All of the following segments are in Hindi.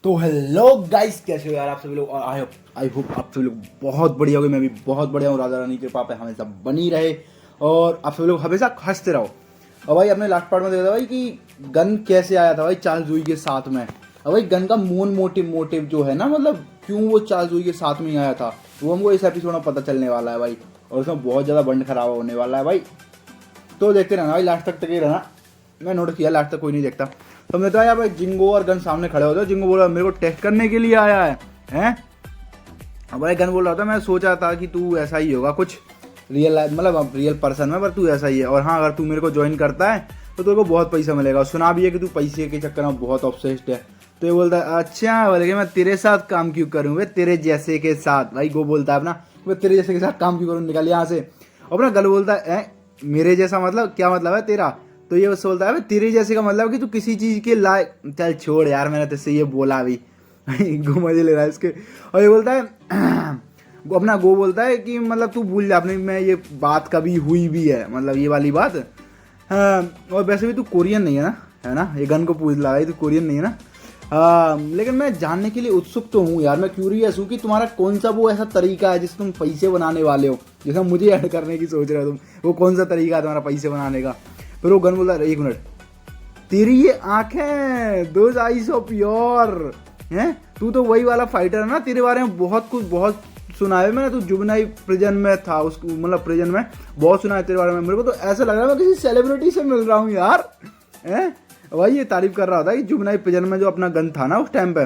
तो हेलो गाइस, कैसे हो यार आप सभी लोग। और आई होप आप सभी लोग बहुत बढ़िया हो। मैं भी बहुत बढ़िया हूँ। राधा रानी की कृपा पे हमेशा बनी रहे और आप सभी लोग हमेशा हंसते रहो। और भाई अपने लास्ट पार्ट में देखा था भाई कि गन कैसे आया था भाई चार्ल्स जुई के साथ में। और भाई गन का मोटिव जो है ना, मतलब क्यों वो चार्ल्स जुई के साथ में ही आया था, वो हमको इस एपिसोड में पता चलने वाला है भाई। और उसमें बहुत ज़्यादा बंड खराब होने वाला है भाई, तो देखते रहना भाई, लास्ट तक ही रहना। मैं नोटिस किया लास्ट तक कोई नहीं देखता। तो हमने तो यार भाई जिंगो और गन सामने खड़े होते। जिंगो बोला मेरे को टेस्ट करने के लिए आया है हैं। अब भाई गन बोल रहा था मैं सोचा था कि तू ऐसा ही होगा कुछ रियल लाइफ, मतलब रियल पर्सन में, पर तू ऐसा ही है। और हाँ, अगर तू मेरे को ज्वाइन करता है तो तेरे को बहुत पैसा मिलेगा। सुना भी है कि तू पैसे के चक्कर में बहुत ऑब्सेस्ड है। तो ये बोलता है अच्छा बोले मैं तेरे साथ काम क्यों करूँ, वे तेरे जैसे के साथ। भाई गो बोलता है अपना मैं तेरे जैसे के साथ काम क्यों करूँ, निकल यहाँ से। अपना गल बोलता है मेरे जैसा मतलब क्या मतलब है तेरा। तो ये उससे बोलता है तेरे जैसे का मतलब कि तू किसी चीज़ के लायक। चल छोड़ यार, मैंने तुझसे ये बोला अभी गो मजे ले रहा है इसके। और ये बोलता है अपना गो बोलता है कि मतलब तू भूल जा अपने में ये बात कभी हुई भी है, मतलब ये वाली बात। हाँ, और वैसे भी तू कोरियन नहीं है ना। ये गन को पूछ लगा तू कोरियन नहीं है ना। लेकिन मैं जानने के लिए उत्सुक तो हूँ यार, मैं क्यूरियस हूँ कि तुम्हारा कौन सा वो ऐसा तरीका है जिससे तुम पैसे बनाने वाले हो, जैसा मुझे ऐड करने की सोच रहे हो तुम। वो कौन सा तरीका है तुम्हारा पैसे बनाने का। फिर वो गन बोलता है एक मिनट, तेरी ये आंखें, दोज आईज ऑफ योर हैं, तू तो वही वाला फाइटर है ना। तेरे बारे में बहुत सुना है मैंने। तू जुबनाई प्रिजन में था, उसको मतलब प्रिजन में बहुत सुना है तेरे बारे में। मेरे को तो ऐसा लग रहा है मैं किसी सेलिब्रिटी से मिल रहा हूँ यार हैं। भाई ये तारीफ कर रहा था कि जुबनाई प्रिजन में जो अपना गन था ना उस टाइम पे।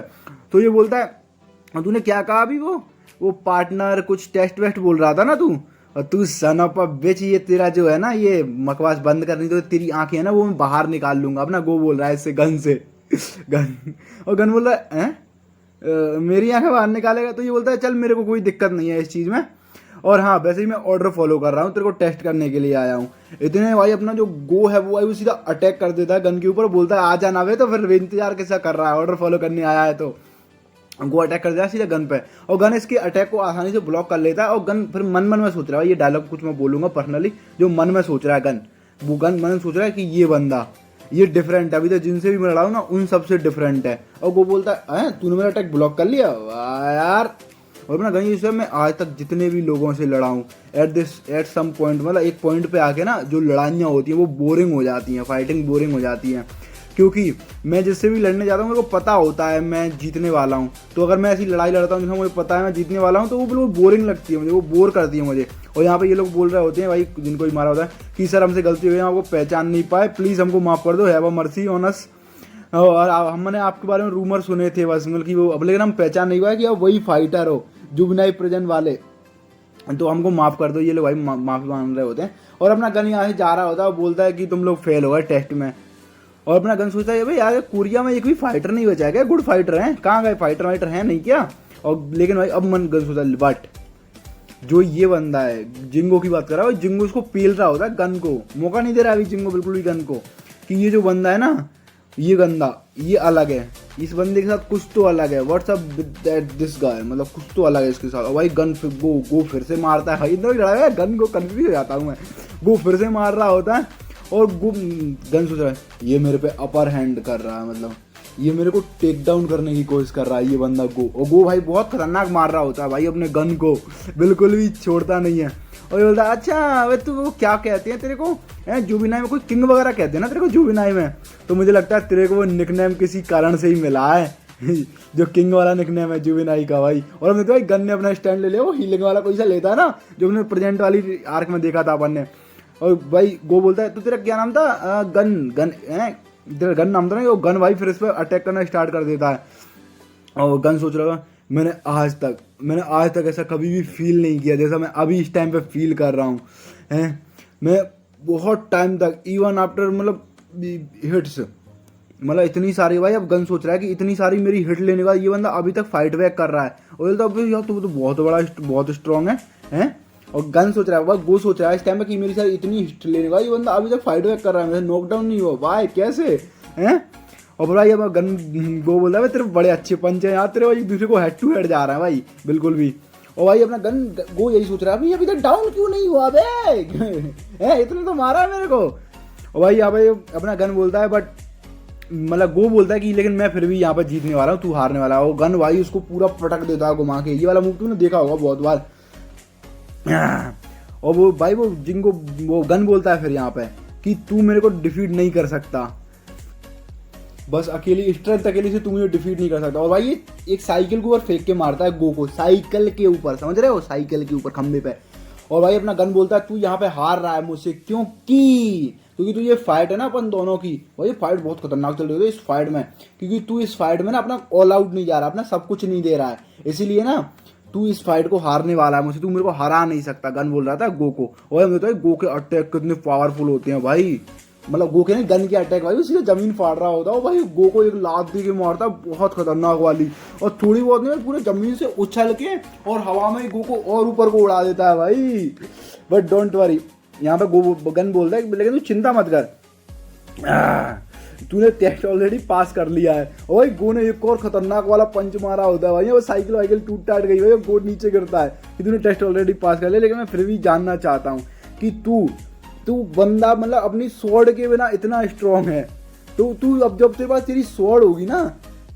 तो ये बोलता है तूने क्या कहा अभी, वो पार्टनर कुछ टेस्ट वेस्ट बोल रहा था ना तू। और तू सन ऑफ अ बिच, ये तेरा जो है ना ये बकवास बंद करनी, तो तेरी आंखें है ना वो मैं बाहर निकाल लूंगा। अपना गो बोल रहा है इससे गन से गन। और गन बोल रहा है मेरी आंखें बाहर निकालेगा। तो ये बोलता है चल मेरे को कोई दिक्कत नहीं है इस चीज़ में। और हाँ वैसे ही मैं ऑर्डर फॉलो कर रहा हूँ, तेरे को टेस्ट करने के लिए आया हूँ। इतने भाई अपना जो गो है वो सीधा अटैक कर देता है गन के ऊपर। बोलता है आ जाना वे, तो फिर इंतजार कैसा कर रहा है, ऑर्डर फॉलो करने आया है। तो गो अटैक कर दिया सीधा गन पे, और गन इसके अटैक को आसानी से ब्लॉक कर लेता है। और गन फिर मन में सोच रहा है, ये डायलॉग कुछ मैं बोलूंगा पर्सनली, जो मन में सोच रहा है गन, वो गन मन में सोच रहा है कि ये बंदा ये डिफरेंट है, अभी तक जिनसे भी मैं लड़ा हूँ ना उन सबसे डिफरेंट है। और वो बोलता है तूने मेरा अटैक ब्लॉक कर लिया यार। और अपना गन यूज मैं आज तक जितने भी लोगों से लड़ा हूँ एट सम पॉइंट, मतलब एक पॉइंट पे आके ना जो लड़ाइयाँ होती हैं वो बोरिंग हो जाती हैं, फाइटिंग बोरिंग हो जाती हैं। क्योंकि मैं जिससे भी लड़ने जाता हूँ मेरे को पता होता है मैं जीतने वाला हूँ। तो अगर मैं ऐसी लड़ाई लड़ता हूँ जिसमें मुझे पता है मैं जीतने वाला हूँ तो वो बिल्कुल बोरिंग लगती है मुझे, वो बोर करती है मुझे। और यहाँ पे ये लोग बोल रहे होते हैं भाई जिनको भी मारा होता है कि सर हमसे गलती हुई है, आपको पहचान नहीं पाए, प्लीज़ हमको माफ़ कर दो, have a mercy on us. और हमने आपके बारे में रूमर सुने थे बस, मतलब कि वो अब, लेकिन हम पहचान नहीं पाए कि आप वही फाइटर हो जुबनाई प्रिजन वाले, तो हमको माफ़ कर दो। ये लोग भाई माफ़ी मांग रहे होते हैं। और अपना गन यहाँ से जा रहा होता है, वो बोलता है कि तुम लोग फेल हो गए टेस्ट में। और अपना गन सोचता है भाई यार कोरिया में एक भी फाइटर नहीं बचा है क्या, गुड फाइटर हैं, कहाँ गए फाइटर वाइटर हैं नहीं क्या। और लेकिन भाई अब मन गन सोचता है बट जो ये बंदा है जिंगो की बात कर रहा है, जिंगो उसको पेल रहा होता है गन को, मौका नहीं दे रहा अभी जिंगो बिल्कुल भी गन को, कि ये जो बंदा है ना ये गंदा ये अलग है, इस बंदे के साथ कुछ तो अलग है, व्हाट्सअप दिस गाय, मतलब कुछ तो अलग है इसके साथ। और भाई गन फिर गो फिर से मारता है भाई, इतना लड़ा है गन को कन्फ्यूज हो जाता हूँ मैं। गो फिर से मार रहा होता है और गन सोच रहा है ये मेरे पे अपर हैंड कर रहा है, मतलब ये मेरे को टेक डाउन करने की कोशिश कर रहा है ये बंदा गो। और गो भाई बहुत खतरनाक मार रहा होता है भाई अपने गन को, बिल्कुल भी छोड़ता नहीं है। और ये बोलता है अच्छा वे तू वो क्या कहते हैं तेरे को जुबिनाई में, कोई किंग वगैरह कहते हैं ना तेरे को जुबिनाई में। तो मुझे लगता है तेरे को वो निकनेम किसी कारण से ही मिला है जो किंग वाला निकनेम है जुबिनाई का भाई। और हमने तो भाई गन ने अपना स्टैंड ले लिया, वो हीलिंग वाला कोई सा लेता है ना जो हमने प्रेजेंट वाली आर्क में देखा था अपन ने। और भाई गो बोलता है तो तेरा क्या नाम था, गन तेरा गन नाम था ना। वो गन भाई फिर इस पर अटैक करना स्टार्ट कर देता है। और गन सोच रहा था मैंने आज तक ऐसा कभी भी फील नहीं किया जैसा मैं अभी इस टाइम पे फील कर रहा हूँ हैं। मैं बहुत टाइम तक इवन आफ्टर मतलब हिट्स, मतलब इतनी सारी भाई अब गन सोच रहा है कि इतनी सारी मेरी हिट लेने का ये बंदा अभी तक फाइट बैक कर रहा है। और तो यार तू तो बहुत स्ट्रॉन्ग है। और गन सोच रहा है वो सोच रहा है इस टाइम पे कि मेरी सारी इतनी हिट लेने का ये बंदा अभी तक फाइट बैक कर रहा है, मेरे नॉकडाउन नहीं हुआ भाई कैसे हैं। और भाई अब गन गो बोल रहा है तेरे बड़े अच्छे पंच है यार तेरे भाई, दूसरे को हेड टू हेड जा रहा है भाई बिल्कुल भी। और भाई अपना गन गो यही सोच रहा है भाई अभी तक डाउन क्यों नहीं हुआ बे इतने तो मारा है मेरे को। और भाई यहाँ भाई अपना गन बोलता है बट मतलब गो बोलता है कि लेकिन मैं फिर भी यहाँ पर जीतने वाला हूँ, तू हारने वाला है। वो गन भाई उसको पूरा पटक देता है घुमा के। ये वाला मूव तूने देखा होगा बहुत बार। और वो भाई वो जिनको वो गन बोलता है फिर यहाँ पे कि तू मेरे को डिफीट नहीं कर सकता, बस अकेली स्ट्रेंथ अकेली से तू मुझे डिफीट नहीं कर सकता। और भाई ये एक साइकिल के ऊपर फेंक के मारता है गो को, साइकिल के ऊपर, समझ रहे हो, साइकिल के ऊपर खंबे पे। और भाई अपना गन बोलता है तू यहाँ पे हार रहा है मुझसे, क्योंकि तू ये फाइट है ना अपन दोनों की, भाई फाइट बहुत खतरनाक चल रही है इस फाइट में, क्योंकि तू इस फाइट में ना अपना ऑल आउट नहीं जा रहा, अपना सब कुछ नहीं दे रहा है, इसीलिए ना तू इस फाइट को हारने वाला है मुझसे, तू मेरे को हरा नहीं सकता। गन बोल रहा था गो को। और हम बताए गो के अटैक कितने पावरफुल होते हैं भाई, मतलब गो के नहीं गन के अटैक भाई उसकी जमीन फाड़ रहा होता है भाई, गो को एक लात दे के मारता बहुत खतरनाक वाली, और थोड़ी बहुत नहीं पूरे जमीन से उछल के और हवा में गो को और ऊपर को उड़ा देता है भाई। बट डोंट वरी, यहाँ पे गो गन बोलता है लेकिन तू चिंता मत कर, तूने टेस्ट ऑलरेडी पास कर लिया है। और भाई गो ने एक और खतरनाक वाला पंच मारा होता है भाई, वो साइकिल वाइकिल टूट टाट गई भाई, गो नीचे गिरता है कि तूने टेस्ट ऑलरेडी पास कर लिया। लेकिन मैं फिर भी जानना चाहता हूँ कि तू बंदा मतलब अपनी स्वॉर्ड के बिना इतना स्ट्रांग है, तो तू अब जब तेरे पास तेरी स्वॉर्ड होगी ना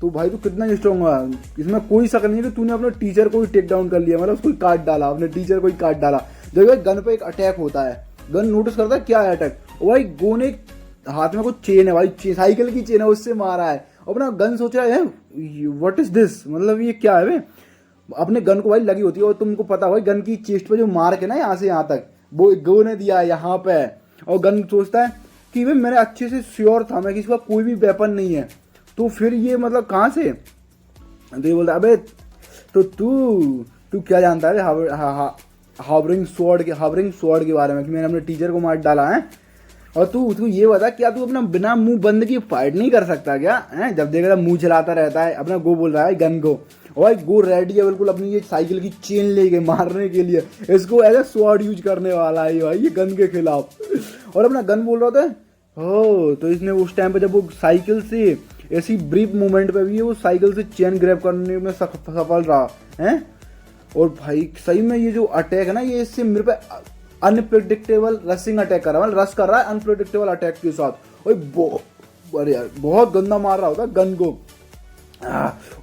तो भाई तू कितना स्ट्रांग हुआ, इसमें कोई शक नहीं है कि तूने अपने टीचर को ही टेक डाउन कर लिया, मतलब उसको काट डाला, अपने टीचर को ही काट डाला। जब भाई गन पे एक अटैक होता है, गन नोटिस करता है क्या है अटैक, और भाई गो ने हाथ में कुछ चेन है भाई, साइकिल की चेन है, उससे मारा है। अपना गन सोच रहा है व्हाट इज दिस, मतलब ये क्या है, अपने गन को भाई लगी होती है। और तुमको पता भाई गन की चेस्ट पे जो मार्क है ना यहाँ से यहाँ तक, वो गो ने दिया है यहाँ पे। और गन सोचता है कि भाई मैंने अच्छे से श्योर था मैं कि इसका कोई भी वेपन नहीं है, तो फिर ये मतलब कहाँ से, तो ये बोलता है अबे तो तू क्या जानता है हावरिंग स्वॉर्ड के बारे में कि मैंने अपने टीचर को मार डाला है। और तू ये बता क्या तू अपना बिना मुंह बंद की फाइट नहीं कर सकता क्या है, जब देखा मुंह चलाता रहता है। अपना गो बोल रहा है गन को, और भाई गो रेडी है बिल्कुल अपनी ये साइकिल की चेन लेके मारने के लिए, इसको एज ए स्वॉर्ड यूज करने वाला है भाई ये गन के खिलाफ। और अपना गन बोल रहा था तो इसने उस टाइम पे जब वो साइकिल से ऐसी ब्रीफ मूवमेंट पे भी वो साइकिल से चेन ग्रैब करने में सफल रहा है। और भाई सही में ये जो अटैक है ना, ये इससे मेरे पे अनप्रेडिक्टेबल रशिंग अटैक कर रहा है, रश कर रहा है अनप्रेडिक्टेबल अटैक के साथ। अरे यार बहुत गंदा मार रहा होता गन को।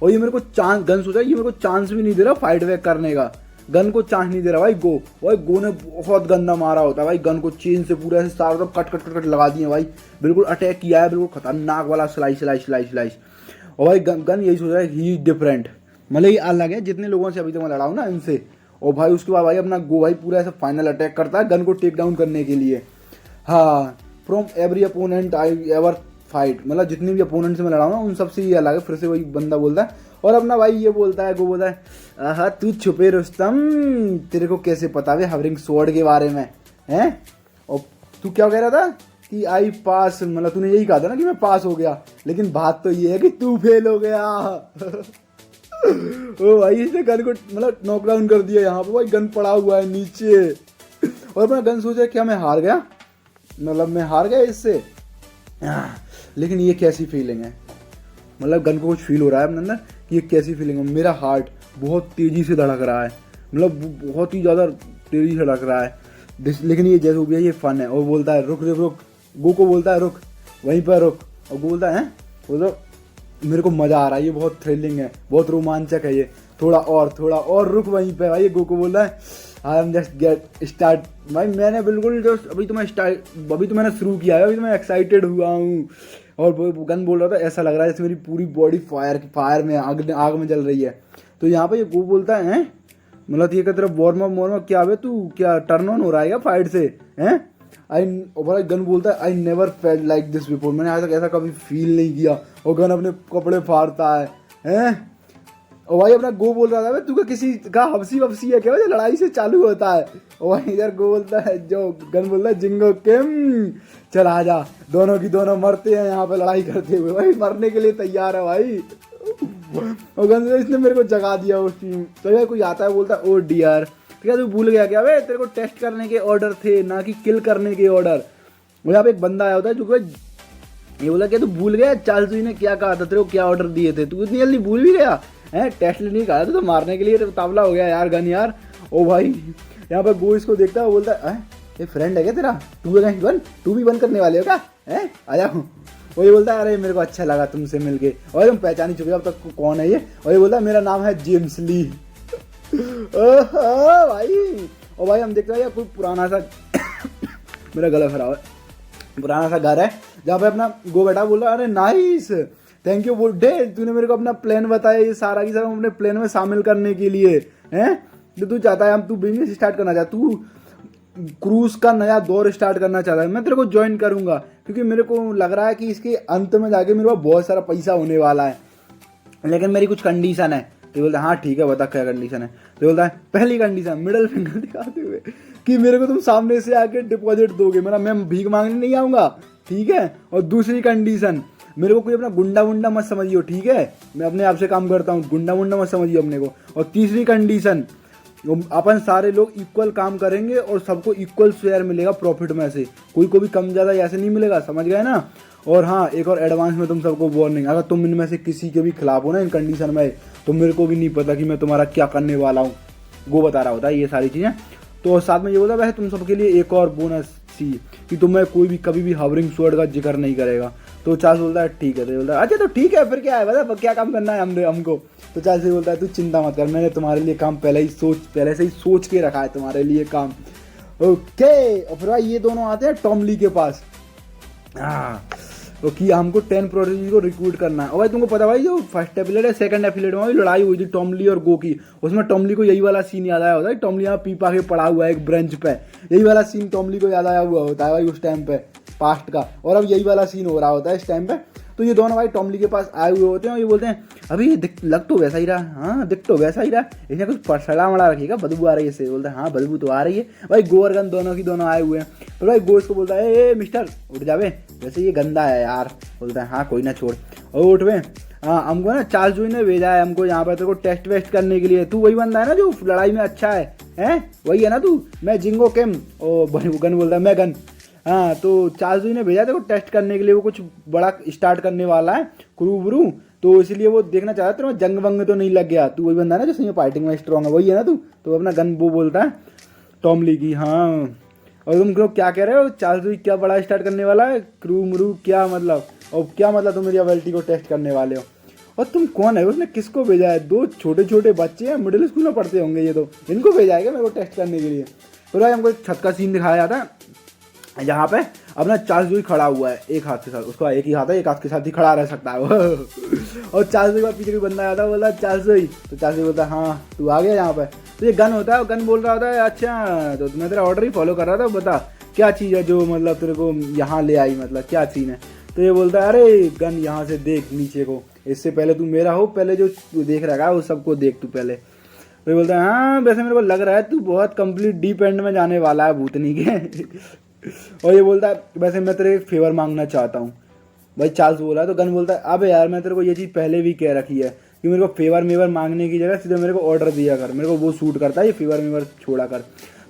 और ये मेरे को चांस, गन सोचा ये मेरे को चांस भी नहीं दे रहा फाइट बैक करने का, गन को चांस नहीं दे रहा भाई गो। भाई गो ने बहुत गंदा मारा होता है भाई, गन को चेन से पूरा ऐसे चारों तरफ कट लगा दिए भाई, बिल्कुल अटैक किया है, बिल्कुल खतरनाक वाला स्लाइस। और भाई गन यही सोच रहा है ही डिफरेंट, मतलब ये अलग है जितने लोगों से अभी तक मैं लड़ा हूँ ना इनसे। और भाई उसके बाद भाई अपना गो भाई पूरा ऐसा फाइनल अटैक करता है गन को टेक डाउन करने के लिए। हाँ, from every opponent I ever fight, मतलब जितने भी अपोनेंट से मैं लड़ा हूँ ना उन सबसे ये अलग है। फिर से वही बंदा बोलता है और अपना भाई ये बोलता है, गो बोलता है हाँ तू छुपे रुस्तम, तेरे को कैसे पता है हावरिंग स्वॉर्ड के बारे में हैं। और तू क्या कह रहा था कि आई पास, मतलब तूने यही कहा था ना कि मैं पास हो गया, लेकिन बात तो ये है कि तू फेल हो गया। ओ भाई इसने गन को मतलब नॉकडाउन कर दिया, यहाँ पे भाई गन पड़ा हुआ है नीचे। और मैं गन सोचा क्या मैं हार गया, मतलब मैं हार गया इससे। लेकिन ये कैसी फीलिंग है, मतलब गन को कुछ फील हो रहा है अपने अंदर कि ये कैसी फीलिंग है। मेरा हार्ट बहुत तेजी से धड़क रहा है, मतलब बहुत ही ज़्यादा तेजी से धड़क रहा है। लेकिन ये जैसे हो गया ये फन है। और बोलता है रुक, गो को बोलता है रुक, वहीं पर रुक। और गो बोलता है बोलो मेरे को मज़ा आ रहा है, ये बहुत थ्रिलिंग है, बहुत रोमांचक है ये, थोड़ा और रुक वहीं पे। भाई ये गो को बोल रहा है I am just get start, भाई मैंने बिल्कुल जस्ट अभी तो मैंने शुरू किया है, अभी तो मैं एक्साइटेड हुआ हूँ। और वो गन बोल रहा था ऐसा लग रहा है जैसे मेरी पूरी बॉडी फायर में आग में जल रही है। तो यहाँ पे ये गो बोलता है मतलब ये तेरा वार्म अप क्या है, तू क्या टर्न ऑन हो रहा है क्या फाइट से हैं। गन बोलता है I never felt like this before, मैंने आज तक ऐसा कभी फील नहीं किया। और गन अपने कपड़े फाड़ता है हैं। और भाई अपना गो बोल रहा था तू का किसी का हफ्सी वफ्सी है क्या, लड़ाई से चालू होता है। और भाई इधर गो बोलता है, जो गन बोलता है जिंगो किम चल आजा, दोनों की दोनों मरते हैं यहाँ पे लड़ाई करते हुए, भाई मरने के लिए तैयार है भाई। और गन इसने मेरे को जगा दिया उस टीम। तो यार कोई आता है बोलता है ओ डियर, क्या तू भूल गया क्या भाई, तेरे को टेस्ट करने के ऑर्डर थे ना कि किल करने के ऑर्डर। वो यहाँ पे एक बंदा आया होता है जो ये बोला क्या तू भूल गया, चार्ल्स ने क्या कहा था, तेरे को क्या ऑर्डर दिए थे, तू इतनी जल्दी भूल भी गया है, टेस्ट नहीं कहा था तो मारने के लिए तावला हो गया यार गन यार। ओ भाई यहाँ पे गो इसको देखता है, बोलता है ये फ्रेंड है क्या तेरा, तू भी वन करने वाले हो क्या है, आ जाओ। वो ये बोलता है अरे मेरे को अच्छा लगा तुमसे मिलके, और तुम पहचान ही चुके अब तक कौन है ये। और ये बोलता है मेरा नाम है जेम्स ली। ओहो भाई। और भाई हम देखते हैं कोई पुराना सा मेरा गला खराब है, पुराना सा घर है जहाँ पे अपना गो बेटा बोल रहा अरे नाइस थैंक यू बुड्ढे, तूने मेरे को अपना प्लान बताया ये सारा की सारा अपने प्लान में शामिल करने के लिए हैं। तो तू चाहता है हम तू बिजनेस स्टार्ट करना चाहता, तू क्रूज का नया दौर स्टार्ट करना चाहता है, मैं तेरे को ज्वाइन करूंगा क्योंकि मेरे को लग रहा है कि इसके अंत में जाके मेरे पास बहुत सारा पैसा होने वाला है, लेकिन मेरी कुछ कंडीशन है। तो बोलता है हाँ ठीक है बता क्या कंडीशन है। तो बोलता है पहली कंडीशन मिडिल फिंगर दिखाते हुए कि मेरे को तुम सामने से आके डिपॉजिट दोगे, मेरा मैं भीख मांगने नहीं आऊँगा, ठीक है। और दूसरी कंडीशन मेरे को कोई अपना गुंडा वुंडा मत समझियो, ठीक है, मैं अपने आप से काम करता हूँ, गुंडा वुंडा मत समझियो अपने को। और तीसरी कंडीशन अपन सारे लोग इक्वल काम करेंगे और सबको इक्वल शेयर मिलेगा प्रॉफिट में से, कोई को भी कम ज़्यादा ऐसे नहीं मिलेगा, समझ गए ना। और हाँ एक और एडवांस में तुम सबको वार्निंग, अगर तुम इनमें से किसी के भी खिलाफ हो ना इन कंडीशन में तो मेरे को भी नहीं पता कि मैं तुम्हारा क्या करने वाला हूँ, वो बता रहा होता है ये सारी चीज़ें। तो साथ में ये बोला वैसे तुम सबके लिए एक और बोनस सी कि तुम्हें कोई भी कभी भी हावरिंग स्वर्ड का जिक्र नहीं करेगा। तो चार्ल्स बोलता है ठीक है। तो बोलता है अच्छा तो ठीक है फिर क्या है बता क्या काम करना है हमको। तो चार्ल्स बोलता है तू चिंता मत कर, मैंने तुम्हारे लिए काम पहले से ही सोच के रखा है तुम्हारे लिए काम। ओके। और फिर भाई ये दोनों आते हैं टॉम ली के पास तो कि हमको 10 प्रोडक्ट को रिक्रूट करना है। और भाई तुमको पता भाई जो फर्स्ट एपिलेट है सेकंड एपिलेट में लड़ाई हुई थी टॉम ली और गो की, उसमें टॉम ली को यही वाला सीन याद आया होता है, टॉम ली यहाँ पीपा के पड़ा हुआ है एक ब्रेंच पे, यही वाला सीन टॉम ली को याद आया हुआ होता है भाई उस टाइम पे पास्ट का, और अब यही वाला सीन हो रहा होता है इस टाइम पे। तो ये दोनों भाई टॉम ली के पास आए हुए होते हैं और ये बोलते हैं अभी लग तो वैसा ही रहा, हाँ दिख तो वैसा ही रहा, इसने कुछ पसड़ा मड़ा रखिएगा, बदबू आ रही है इससे। बोलता है हाँ बदबू तो आ रही है। भाई गो और गन दोनों की दोनों आए हुए हैं। तो भाई गो इसको बोलता है ए मिस्टर उठ जावे, वैसे ये गंदा है यार। बोलता है हाँ कोई ना छोड़, और उठ वे। हाँ हमको ना चार्ल्स जूई ने भेजा है हमको यहाँ पर तेरे को टेस्ट वेस्ट करने के लिए, तू वही बंदा है ना जो लड़ाई में अच्छा है वही है ना तू। मैं जिंगो केम, ओ गन बोलता है मैं गन। हाँ तो चार्ल्स जूई ने भेजा देखो टेस्ट करने के लिए, वो कुछ बड़ा स्टार्ट करने वाला है क्रू ब्रू, तो इसलिए वो देखना चाहता है तेरे में जंग वंग तो नहीं लग गया, तू वही बंदा है ना जो सही में फाइटिंग में स्ट्रॉन्ग है, वही है ना तू। तो अपना गन वो बोलता है टॉम ली की हाँ। और तुम लोग क्या कह रहे हो चार्ल्स जूई क्या बड़ा स्टार्ट करने वाला है, क्रू मरू क्या मतलब, और क्या मतलब तुम मेरी एबिलिटी को टेस्ट करने वाले हो, और तुम कौन है, उसने किसको भेजा है, दो छोटे छोटे बच्चे हैं मिडिल स्कूल में पढ़ते होंगे ये, तो इनको भेजा है क्या मेरे को टेस्ट करने के लिए। तो भाई हमको छत का सीन दिखाया जाता है जहाँ पे अपना चार्ल्स जूई खड़ा हुआ है एक हाथ के साथ, उसका एक ही हाथ है, एक हाथ के साथ ही खड़ा रह सकता है वो। और चार्ल्स जूई का पीछे कोई बंदा आता है, बोला चार्ल्स जूई, तो चार्ल्स जूई बोलता है हाँ तू आ गया यहाँ पे। तो ये गन होता है, गन बोल रहा होता है अच्छा तो मैं तेरा ऑर्डर ही फॉलो कर रहा था, बता क्या चीज़ है जो मतलब तेरे को यहाँ ले आई, मतलब क्या सीन है। तो ये बोलता है अरे गन यहाँ से देख नीचे को, इससे पहले तू मेरा हो, पहले जो तू देख रखा है वो सबको देख तू पहले। तो ये बोलता है हाँ वैसे मेरे को लग रहा है तू बहुत कंप्लीट डीप एंड में जाने वाला है भूतनी के। और ये बोलता है वैसे मैं तेरे फेवर मांगना चाहता हूँ। भाई चार्ल्स बोला, तो गन बोलता है अबे यार मैं तेरे को ये चीज़ पहले भी कह रखी है कि मेरे को फेवर मांगने की जगह सीधे मेरे को ऑर्डर दिया कर, मेरे को वो सूट करता है, ये फेवर छोड़ा कर।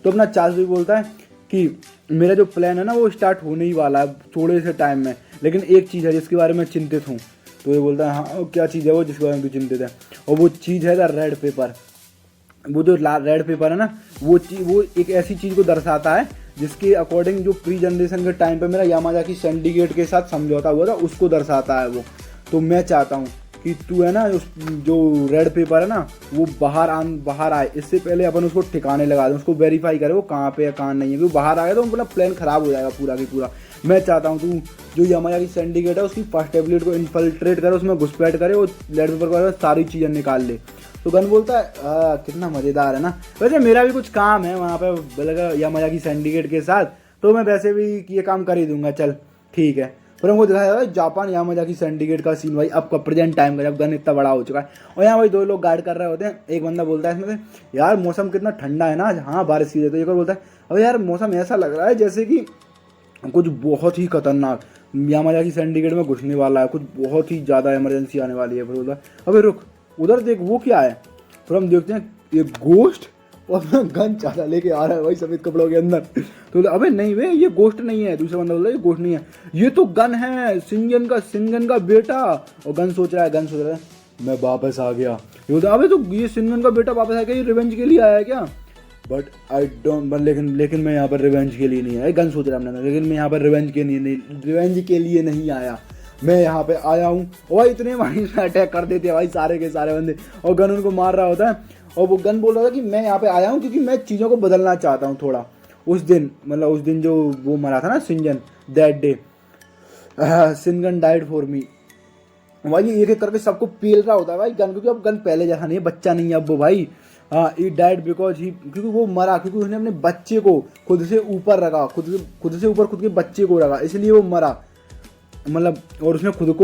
तो अपना चार्ल्स भी बोलता है कि मेरा जो प्लान है ना वो स्टार्ट होने ही वाला है थोड़े से टाइम में, लेकिन एक चीज़ है जिसके बारे में चिंतित हूँ। तो ये बोलता है हाँ क्या चीज़ है वो जिसके बारे में तू चिंतित है, और वो चीज़ है द रेड पेपर। वो जो रेड पेपर है ना वो एक ऐसी चीज़ को दर्शाता है जिसके अकॉर्डिंग जो प्री जनरेशन के टाइम पे मेरा यामाजाकी सिंडिकेट के साथ समझौता हुआ था उसको दर्शाता है वो। तो मैं चाहता हूँ कि तू है ना जो रेड पेपर है ना वो बाहर आए, इससे पहले अपन उसको ठिकाने लगा दें, उसको वेरीफाई करे वो कहाँ पे है कहाँ नहीं है, क्योंकि बाहर आ गया तो अपना प्लान खराब हो जाएगा पूरा की पूरा। मैं चाहता हूँ तू जो यामाजाकी सिंडिकेट है उसकी फर्स्ट टेबलेट को इन्फिल्ट्रेट करे, उसमें घुसपैठ करे, वो रेड पेपर को सारी चीज़ें निकाल ले। तो गन बोलता है कितना मज़ेदार है ना, वैसे मेरा भी कुछ काम है वहाँ पे यामाजाकी सिंडिकेट के साथ, तो मैं वैसे भी ये काम कर ही दूंगा, चल ठीक है। फिर हमको दिखाया जाता है जापान यामाजाकी सिंडिकेट का सीन भाई अब का प्रेजेंट टाइम का, जब गन इतना बड़ा हो चुका है और यहाँ भाई दो लोग गार्ड कर रहे होते हैं। एक बंदा बोलता है इसमें से यार मौसम कितना ठंडा है ना आज, हाँ बारिश की। तो एक और बोलता है अबे यार मौसम ऐसा लग रहा है जैसे कि कुछ बहुत ही खतरनाक यामाजाकी सिंडिकेट में घुसने वाला है, कुछ बहुत ही ज़्यादा इमरजेंसी आने वाली है। फिर बोलता है अबे रुक उधर देख वो क्या है। फिर हम देखते हैं ये गोश्त और अपना गन चाटा लेके आ रहा है भाई सफ़ेद कपड़ों के अंदर। तो ये नहीं वे ये गोश्त नहीं है, दूसरा बंदा बोलता है ये गोश्त नहीं है, ये तो गन है सिंगन का बेटा। और गन सोच रहा है मैं वापस आ गया। ये बोलता अबे तो ये सिंगन का बेटा वापस आ गया, ये रिवेंज के लिए आया है क्या। बट आई डोंट लेकिन मैं यहाँ पर रिवेंज के लिए नहीं आया, गन सोच रहा है लेकिन मैं यहाँ पर रिवेंज के लिए नहीं आया, मैं यहाँ पे आया हूँ। और भाई इतने माइंड में अटैक कर देते हैं भाई सारे के सारे बंदे, और गन उनको मार रहा होता है। और वो गन बोल रहा था कि मैं यहाँ पे आया हूँ क्योंकि मैं चीज़ों को बदलना चाहता हूँ थोड़ा। उस दिन मतलब उस दिन जो वो मरा था ना Sinjan, that day Singan died for me. भाई ये एक एक करके सबको पेल रहा होता है भाई गन, क्योंकि अब गन पहले जैसा नहीं है, बच्चा नहीं है अब वो भाई। हाँ, ही डाइड बिकॉज ही, क्योंकि वो मरा क्योंकि उसने अपने बच्चे को खुद से ऊपर रखा, खुद से ऊपर खुद के बच्चे को रखा, इसलिए वो मरा। मतलब और उसने खुद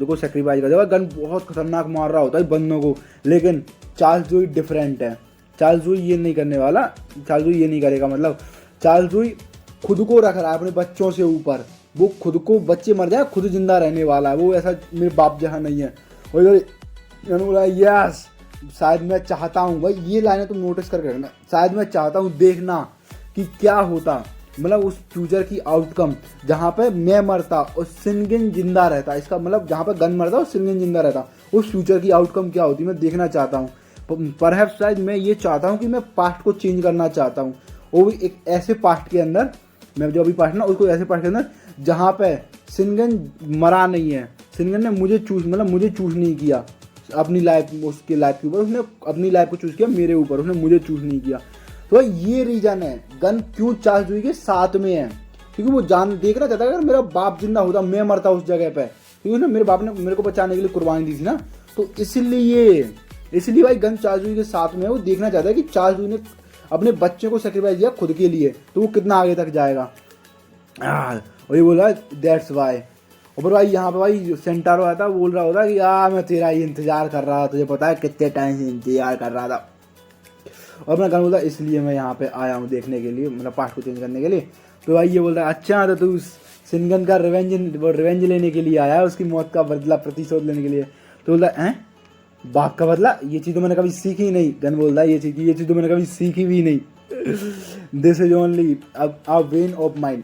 को सेक्रीफाइस कर दिया। गन बहुत खतरनाक मार रहा होता है बंदों को, लेकिन चार्ल्स जूई डिफरेंट है। चार्ल्स जूई ये नहीं करने वाला, चार्ल्स जूई ये नहीं करेगा। मतलब चार्ल्स जूई खुद को रख रहा है अपने बच्चों से ऊपर। वो खुद को, बच्चे मर जाए खुद जिंदा रहने वाला है, वो ऐसा मेरे बाप जहाँ नहीं है। और इधर बोला यस शायद मैं चाहता हूँ, भाई ये लाइनें तुम नोटिस करके रखना, शायद मैं चाहता हूँ देखना कि क्या होता, मतलब उस फ्यूचर की आउटकम जहाँ पे मैं मरता और सिनगिन जिंदा रहता। इसका मतलब जहाँ पे गन मरता और सिनगिन जिंदा रहता, उस फ्यूचर की आउटकम क्या होती मैं देखना चाहता हूँ। परहैप्स शायद मैं ये चाहता हूँ कि मैं पास्ट को चेंज करना चाहता हूँ, वो भी एक ऐसे पास्ट के अंदर, मैं जो अभी पास्ट ना उसको ऐसे पास्ट के अंदर जहाँ पे सिनगन मरा नहीं है। सिनगन ने मुझे चूज नहीं किया अपनी लाइफ, उसकी लाइफ के ऊपर, उसने अपनी लाइफ को चूज किया मेरे ऊपर, उसने मुझे चूज नहीं किया। तो ये रीजन है गन क्यों चार्ल्स जूई के साथ में है, क्योंकि वो जान देखना चाहता है अगर मेरा बाप जिंदा होता मैं मरता उस जगह पे, क्योंकि उसने मेरे बाप ने मेरे को बचाने के लिए कुर्बानी दी थी ना। तो इसलिए भाई गन चार्ल्स जूई के साथ में है। वो देखना चाहता है कि चार्ल्स जूई ने अपने बच्चे को सेक्रीफाइस किया खुद के लिए, तो वो कितना आगे तक जाएगा। और ये बोल रहा है दैट्स वाई। और भाई यहाँ पे भाई सेंटारो आया था, बोल रहा होता कि मैं तेरा ही इंतजार कर रहा था, तुझे पता है कितने टाइम से इंतजार कर रहा था। और मैं बोलता इसलिए मैं यहाँ पे आया हूँ देखने के लिए, मतलब पास्ट को चेंज करने के लिए। तो भाई ये बोल रहा है अच्छा तो तू सिनगन का रिवेंज लेने के लिए आया है, उसकी मौत का बदला प्रतिशोध लेने के लिए। तो बोलता है बाप का बदला, ये चीज़ तो मैंने कभी सीखी नहीं। गन बोलता है ये चीज़ तो मैंने कभी सीखी भी नहीं। This is only a when of mind,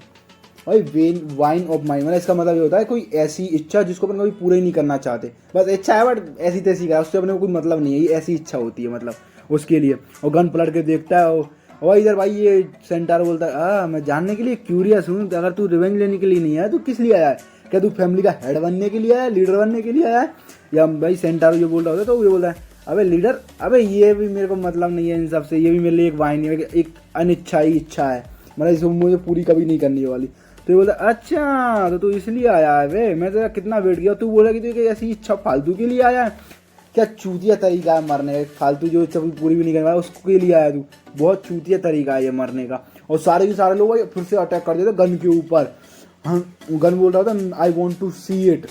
भाई वाइन ऑफ माइंड, मतलब इसका मतलब ये होता है कोई ऐसी इच्छा जिसको अपन कभी पूरा ही नहीं करना चाहते, बस इच्छा है बट ऐसी तैसी का, उससे अपने को कोई मतलब नहीं है, ये ऐसी इच्छा होती है मतलब उसके लिए। और गन पलट के देखता है और इधर भाई ये सेंटारो बोलता है मैं जानने के लिए क्यूरियस हूँ, अगर तू रिवेंज लेने के लिए नहीं आया तो किस लिए आया है, क्या तू फैमिली का हेड बनने के लिए आया, लीडर बनने के लिए आया है? या भाई सेंटारो ये बोल रहा होता है तो ये बोलता है अबे लीडर, अबे ये भी मेरे को मतलब नहीं है इन सबसे, ये भी मेरे लिए एक वाइन है, एक अनिच्छाई इच्छा है, मतलब इसको मुझे पूरी कभी नहीं करने वाली। तो ये बोलता अच्छा तो तू इसलिए आया है वे, मैं तेरा कितना वेट किया, तू बोला कि तू ऐसी इच्छा फालतू के लिए आया है, क्या चूतिया तरीका है मरने का, फालतू जो इच्छा पूरी भी नहीं करने वाला उसके लिए आया तू, बहुत चूतिया तरीका है ये मरने का। और सारे के सारे लोग भाई फिर से अटैक कर देते गन के ऊपर। गन बोल रहा था I want to see it,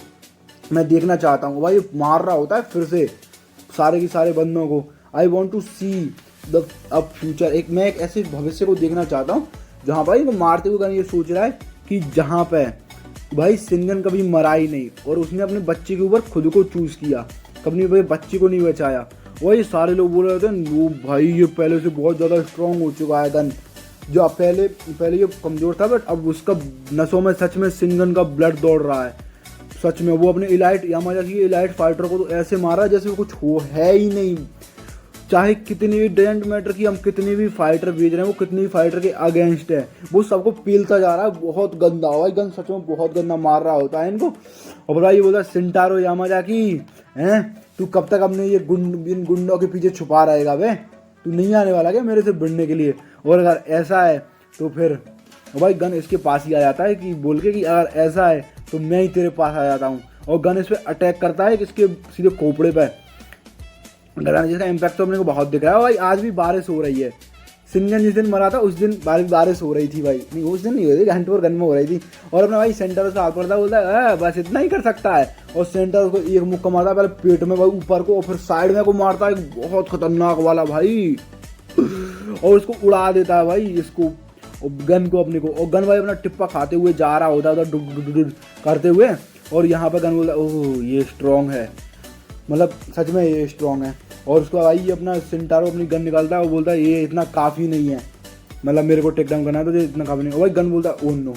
मैं देखना चाहता हूँ। भाई मार रहा होता है फिर से सारे के सारे बंदों को, I want to see the अब फ्यूचर, मैं एक ऐसे भविष्य को देखना चाहता हूँ जहाँ भाई वो मारते हुए गन ये सोच रहा है कि जहाँ पे भाई सिनगन कभी मरा ही नहीं और उसने अपने बच्चे के ऊपर खुद को चूज किया, कभी भाई बच्चे को नहीं बचाया। वही सारे लोग बोल रहे थे वो भाई ये पहले से बहुत ज़्यादा स्ट्रांग हो चुका है गन, जो पहले ये कमज़ोर था बट अब उसका नसों में सच में सिनगन का ब्लड दौड़ रहा है सच में। वो अपने इलाइट यामाजाकी के इलाइट फाइटर को तो ऐसे मारा जैसे वो कुछ हो है ही नहीं, चाहे कितनी भी डजेंट मैटर कि हम कितने भी फाइटर भेज रहे हैं, वो कितनी भी फाइटर के अगेंस्ट है, वो सबको पीलता जा रहा है। बहुत गंदा भाई गन सच में बहुत गंदा मार रहा होता है इनको। और भाई ये बोलता सिंटारो यामाजाकी हैं तू कब तक अपने ये इन गुंडों के पीछे छुपा रहेगा बे, तू नहीं आने वाला क्या मेरे से भिड़ने के लिए, और अगर ऐसा है तो फिर भाई गन इसके पास ही आ जाता है कि बोल के कि अगर ऐसा है तो मैं ही तेरे पास आ जाता हूँ, और गन इस पर अटैक करता है इसके सीधे खोपड़े पे। जिसका इम्पैक्ट तो अपने को बहुत दिख रहा है। भाई आज भी बारिश हो रही है, सिनगन जिस दिन मरा था उस दिन बारिश हो रही थी भाई, नहीं उस दिन नहीं हो रही थी, घंटे और गन में हो रही थी। और अपना भाई सेंटर से हाथ पड़ता बोलता है बस इतना ही कर सकता है, और सेंटर उसको एक मुक्का मारता है पहले पेट में भाई ऊपर को, और फिर साइड में को मारता है बहुत खतरनाक वाला भाई, और उसको उड़ा देता है भाई इसको गन को अपने को। और गन भाई अपना टिप्पा खाते हुए जा रहा होता है डुग डुग डुग करते हुए, और यहाँ पर गन बोलता है ओह ये स्ट्रॉन्ग है, मतलब सच में ये स्ट्रॉन्ग है। और उसको भाई अपना सिंटारो अपनी गन निकालता है, वो बोलता है ये इतना काफ़ी नहीं है, मतलब मेरे को टेक डाउन करना है तो ये इतना काफ़ी नहीं है। भाई गन बोलता है ओह नो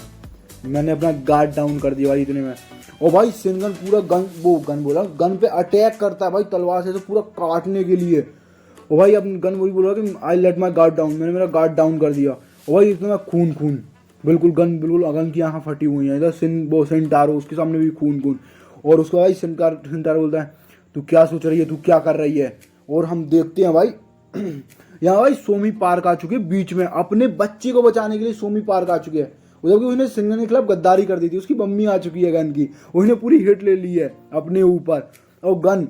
मैंने अपना गार्ड डाउन कर दिया भाई इतने में। और भाई सिनगन पूरा गन पे अटैक करता है भाई तलवार से, तो पूरा काटने के लिए। और भाई अपनी गन वही बोल रहा कि I let my guard down, मैंने मेरा गार्ड डाउन कर दिया। और भाई इतना खून बिल्कुल गन की आँखें फटी हुई हैं, इधर सिंटारो उसके सामने भी खून। और उसको भाई सेंटारो बोलता है तू क्या सोच रही है, तू क्या कर रही है। और हम देखते हैं भाई यहाँ भाई सोमी पार्क आ चुकी है बीच में, अपने बच्चे को बचाने के लिए सोमी पार्क आ चुकी है। जबकि उसने सिंगन के खिलाफ गद्दारी कर दी थी, उसकी मम्मी आ चुकी है गन की, उसने पूरी हिट ले ली है अपने ऊपर। और गन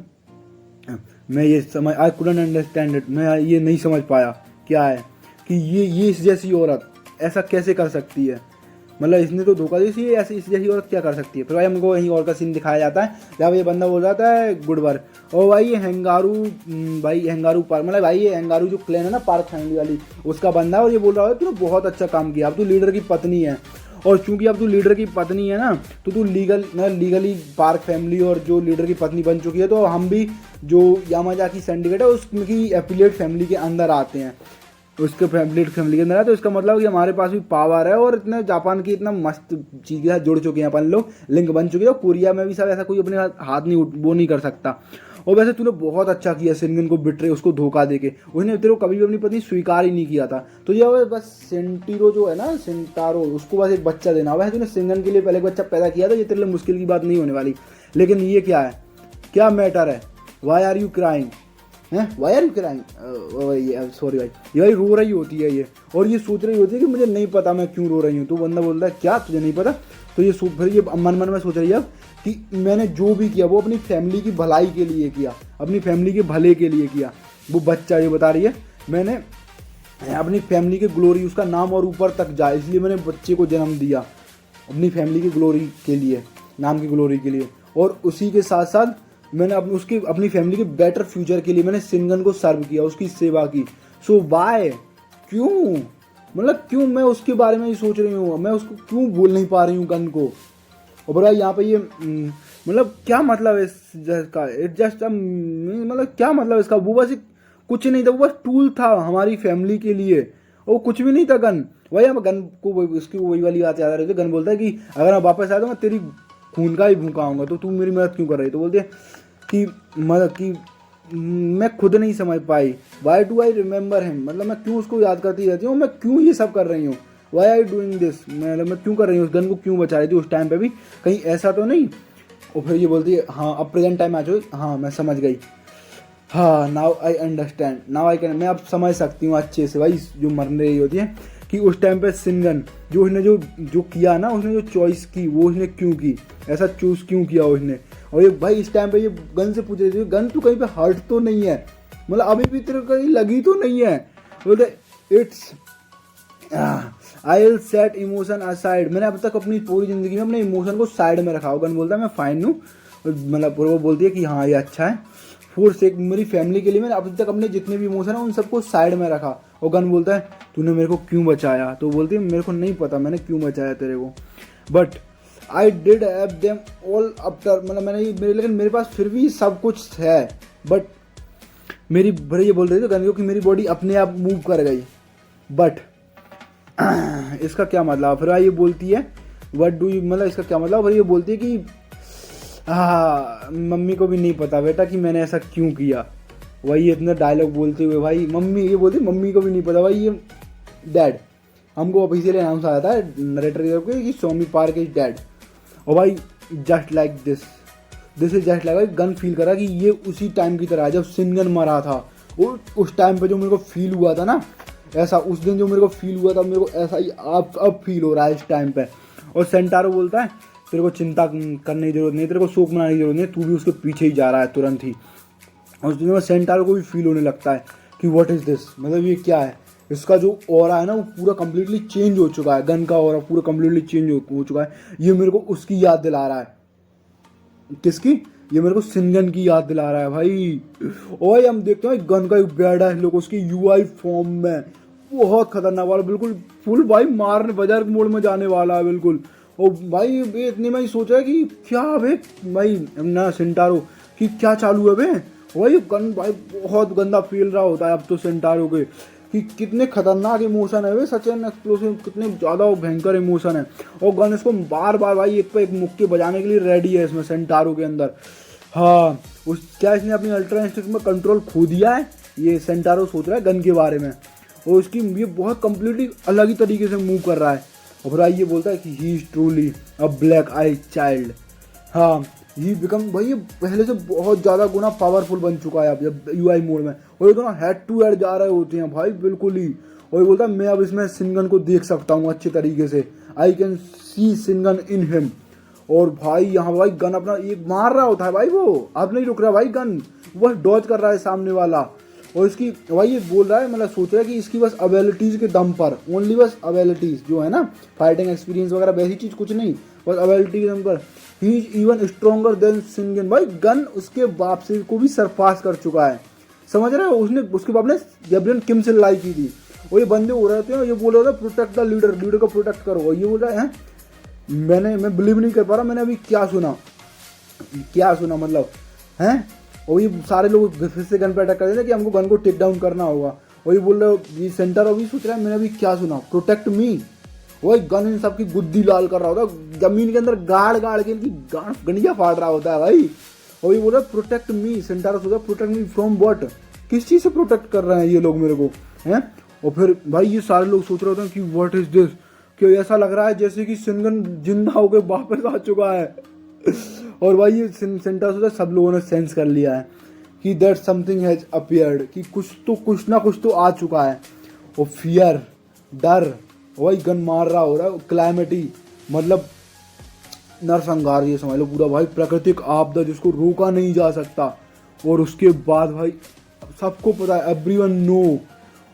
मैं ये समझ आई कुडंट अंडरस्टैंड इट, मैं ये नहीं समझ पाया क्या है कि ये इस जैसी औरत ऐसा कैसे कर सकती है। मतलब इसने तो धोखा दी, इसी ऐसी इस जैसी औरत क्या कर सकती है। फिर भाई हमको वहीं और का सीन दिखाया जाता है जहाँ ये बंदा बोल जाता है गुड वर्क। और भाई ये हैंगारू पार्क, मतलब भाई ये हैंगारू जो क्लैन है ना पार्क फैमिली वाली, उसका बंदा है। और ये बोल रहा है तूने बहुत अच्छा काम किया, अब तू लीडर की पत्नी है। और चूंकि अब तू लीडर की पत्नी है ना, तो तू लीगली पार्क फैमिली और जो लीडर की पत्नी बन चुकी है, तो हम भी जो यामाजाकी सिंडिकेट है उसकी एफिलिएट फैमिली के अंदर आते हैं, उसके एफिलिएट फैमिली के अंदर है। तो इसका मतलब कि हमारे पास भी पावर है और इतने जापान की इतना मस्त चीज़ के साथ जुड़ चुके हैं अपन लोग, लिंक बन चुके हैं। कोरिया में भी सब ऐसा कोई अपने हाथ नहीं वो नहीं कर सकता। और वैसे तूने बहुत अच्छा किया सिंगन को बिट्रे, उसको धोखा देके, उसने तेरे को कभी भी अपनी पत्नी स्वीकार ही नहीं किया था। तो ये बस सेंटीरो जो है ना, सेंटारो, उसको बस एक बच्चा देना। वैसे तूने सिंगन के लिए पहले एक बच्चा पैदा किया था, ये तेरे लिए मुश्किल की बात नहीं होने वाली। लेकिन ये क्या है, क्या मैटर है, वाई आर यू क्राइंग हैं, why are you crying, sorry भाई, ये भाई रो रही होती है ये, और ये सोच रही होती है कि मुझे नहीं पता मैं क्यों रो रही हूँ। तो बंदा बोलता है क्या तुझे नहीं पता। तो ये फिर ये मन मन में सोच रही है कि मैंने जो भी किया वो अपनी फैमिली की भलाई के लिए किया, अपनी फैमिली के भले के लिए किया। वो बच्चा ये बता रही है मैंने अपनी फैमिली के ग्लोरी, उसका नाम और ऊपर तक जाए, इसलिए मैंने बच्चे को जन्म दिया अपनी फैमिली की ग्लोरी के लिए, नाम की ग्लोरी के लिए। और उसी के साथ साथ मैंने अपनी फैमिली के बेटर फ्यूचर के लिए मैंने सिंगन को सर्व किया, उसकी सेवा की। सो वाई, क्यों, मतलब क्यों मैं उसके बारे में ही सोच रही हूँ, मैं उसको क्यों बोल नहीं पा रही हूँ गन को। और बड़ा यहाँ पे ये मतलब क्या मतलब है इसका, इट जस्ट मतलब क्या मतलब इसका, वो बस कुछ नहीं था, वो बस टूल था हमारी फैमिली के लिए, वो कुछ भी नहीं था गन। वही हम गन को उसकी वही वाली बात याद आ रही थी। गन बोलता है कि अगर मैं वापस आया तो मैं तेरी खून का ही भूखा आऊँगा, तो तू मेरी मदद क्यों कर रही है। तो बोलते हैं कि मदद की मैं खुद नहीं समझ पाई, why do I remember him, मतलब मैं क्यों उसको याद करती रहती हूँ, मैं क्यों ये सब कर रही हूँ, वाई आई डूइंग दिस, मतलब मैं क्यों कर रही हूँ, उस गन को क्यों बचा रही थी उस टाइम पे भी, कहीं ऐसा तो नहीं। और फिर ये बोलती है हाँ अब प्रेजेंट टाइम आ चुकी, हाँ मैं समझ गई, हाँ now I understand, now I can, मैं अब समझ सकती हूँ अच्छे से भाई जो मर रही होती है कि उस टाइम पे सिंगन जो उसने जो किया ना, उसने जो चॉइस की वो उसने क्यों की, ऐसा चूज क्यों किया उसने। और ये भाई इस टाइम पे ये गन से पूछ रही थी, गन तू कहीं पे हर्ट तो नहीं है, मतलब अभी भी तेरे कहीं लगी तो नहीं है। बोलते it's I will set emotion aside, मैंने अब तक अपनी पूरी जिंदगी में अपने इमोशन को साइड में रखा। गन बोलता है मैं फाइन हूँ, मतलब वो बोलती है कि हाँ ये अच्छा है, फॉर सेक मेरी फैमिली के लिए मैंने अब तक अपने जितने भी इमोशन है उन सबको साइड में रखा। और गन बोलता है तूने मेरे को क्यों बचाया, तो बोलती है मेरे को नहीं पता मैंने क्यों बचाया तेरे को, but I did have them all after, मतलब लेकिन मेरे पास फिर भी सब कुछ है, बट मेरी भले ये बोल रही थी गन को कि मेरी बॉडी अपने आप मूव कर गई, बट इसका क्या मतलब। फिर ये बोलती है व्हाट डू यू, मतलब इसका क्या मतलब। फिर ये बोलती है कि हाँ मम्मी को भी नहीं पता बेटा कि मैंने ऐसा क्यों किया। वही इतना डायलॉग बोलते हुए भाई मम्मी, ये बोलती मम्मी को भी नहीं पता भाई, ये डैड, हमको ऑफिशियली अनाउंस आया था नरेटर कि सोमी पार्क इज डैड। और भाई just like this is just like, भाई गन फील करा कि ये उसी टाइम की तरह जब सिंगन मरा था, और उस टाइम पे जो मेरे को फील हुआ था ना, ऐसा उस दिन जो मेरे को फील हुआ था मेरे को ऐसा ही अब फील हो रहा है इस टाइम पे। और सेंटारो बोलता है तेरे को चिंता करने की जरूरत नहीं, तेरे को शोक मनाने की जरूरत नहीं, तू भी उसके पीछे ही जा रहा है तुरंत ही। और उस दिन सेंटारो को भी फील होने लगता है कि व्हाट इज दिस, मतलब ये क्या है, इसका जो ऑरा है ना वो पूरा कम्प्लीटली चेंज हो चुका है, गन का ऑरा पूरा कम्प्लीटली चेंज हो चुका है। ये मेरे को उसकी याद दिला रहा है, किसकी, ये मेरे को सिंगन की याद दिला रहा है भाई। और हम देखते हैं गन का एक बैड है लोग उसकी यूआई फॉर्म में, बहुत खतरनाक वाला, बिल्कुल फुल भाई मारने बाजार मोड में जाने वाला है बिल्कुल। और भाई इतने में ही सोचा है कि क्या भाई ना सेंटारो कि क्या चालू है भाई, वही गन भाई बहुत गंदा फील रहा होता है अब तो सेंटारो के कि कितने खतरनाक इमोशन है वे, सच एंड एक्सप्लोसिव, कितने ज़्यादा भयंकर इमोशन है। और गन इसको बार बार भाई एक पे एक मुक्के बजाने के लिए रेडी है इसमें सेंटारो के अंदर। हाँ उस क्या इसने अपनी अल्ट्रा इंस्टिंक्ट में कंट्रोल खो दिया है, ये सेंटारो सोच रहा है गन के बारे में, और उसकी ये बहुत कम्प्लीटली अलग ही तरीके से मूव कर रहा है। और फिर ये बोलता है कि he is truly a black I child. हाँ ये बिकम भाई ये पहले से बहुत ज़्यादा गुना पावरफुल बन चुका है अब जब यूआई मोड में। और ये दोनों हेड टू हेड जा रहे होते हैं भाई बिल्कुल ही। और ये बोलता है मैं अब इसमें सिनगन को देख सकता हूँ अच्छे तरीके से, I can see सिनगन in him. और भाई यहाँ भाई गन अपना एक मार रहा होता है भाई, वो अब नहीं रुक रहा भाई गन, वो डॉज कर रहा है सामने वाला। और इसकी भाई ये बोल रहा है, मतलब सोच रहा है कि इसकी बस एबिलिटीज़ के दम पर, ओनली बस एबिलिटीज़ जो है ना, फाइटिंग एक्सपीरियंस वगैरह वैसी चीज़ कुछ नहीं, बस एबिलिटी के दम पर he is even stronger than Singan. भाई गन उसके बाप से को भी सरपास कर चुका है, समझ रहे हो। उसने उसके बाप ने गैब्रियल किम से लड़ाई की थी। और ये बंदे हो रहे थे, ये बोल रहा था प्रोटेक्ट द लीडर, लीडर को प्रोटेक्ट करो। और ये बोल रहा है मैं बिलीव नहीं कर पा रहा, मैंने अभी क्या सुना मतलब हैं। और ये सारे लोग फिर से गन पे अटैक कर रहे थे कि हमको गन को टेक डाउन करना होगा। और ये बोल रहे ये सेंटर अभी सोच रहा है मैंने अभी क्या सुना, प्रोटेक्ट मी। वही गन इन सबकी गुद्दी लाल कर रहा होता है, जमीन के अंदर गाड़ के इनकी गंडिया फाड़ रहा होता है भाई। और ये बोल रहा है प्रोटेक्ट मी, सेंटारो सोचा प्रोटेक्ट मी फ्रॉम व्हाट, किस चीज़ से प्रोटेक्ट कर रहे हैं ये लोग मेरे को हैं। और फिर भाई ये सारे लोग सोच रहे होते हैं कि व्हाट इज दिस, कि ऐसा लग रहा है जैसे कि सिनगन जिंदा होकर वापस आ चुका है। और भाई ये सेंटारो सोचा सब लोगों ने सेंस कर लिया है कि दैट समथिंग हैज अपीयर्ड, कि कुछ ना कुछ तो आ चुका है। और फियर, डर, वही गन मार रहा हो रहा है, क्लाइमेटी मतलब नरसंहार ये समझ लो पूरा भाई, प्राकृतिक आपदा जिसको रोका नहीं जा सकता। और उसके बाद भाई सबको पता है, एवरीवन नो,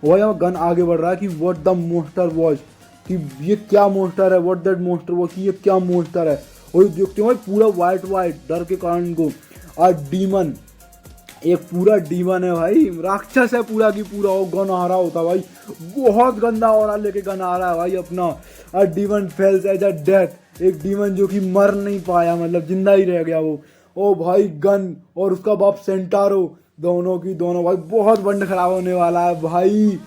वही गन आगे बढ़ रहा है कि व्हाट द मोस्टर वॉज, कि ये क्या मोस्टर है, व्हाट दैट मोस्टर वॉज, कि ये क्या मोस्टर है। और देखते हो भाई पूरा वाइट डर के कारण को, और डीमन, एक पूरा डीमन है भाई, राक्षस है पूरा की पूरा। वो गन आ रहा होता भाई, बहुत गंदा और लेके गन आ रहा है भाई अपना। और demon fails as a death, एक डीमन जो कि मर नहीं पाया, मतलब जिंदा ही रह गया वो। ओ भाई गन और उसका बाप सेंटारो, दोनों भाई बहुत बंड खराब होने वाला है भाई।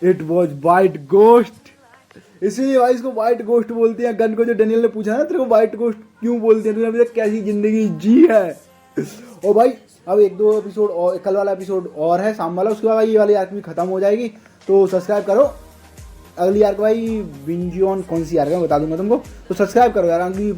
इट वॉज वाइट गोस्ट, इसीलिए भाई इसको वाइट गोस्ट बोलते हैं। गन को जो डेनियल ने पूछा ना तेरे को वाइट गोस्ट क्यों बोलते हैं, तूने अभी तक कैसी जिंदगी जी है। और भाई अब 1-2 एपिसोड और, कल वाला एपिसोड और है शाम वाला, उसके बाद ये वाली आर्क भी खत्म हो जाएगी। तो सब्सक्राइब करो। अगली आर्क भाई विंजियन कौन सी आर्क है बता दूंगा तुमको, तो सब्सक्राइब करो यार। अगली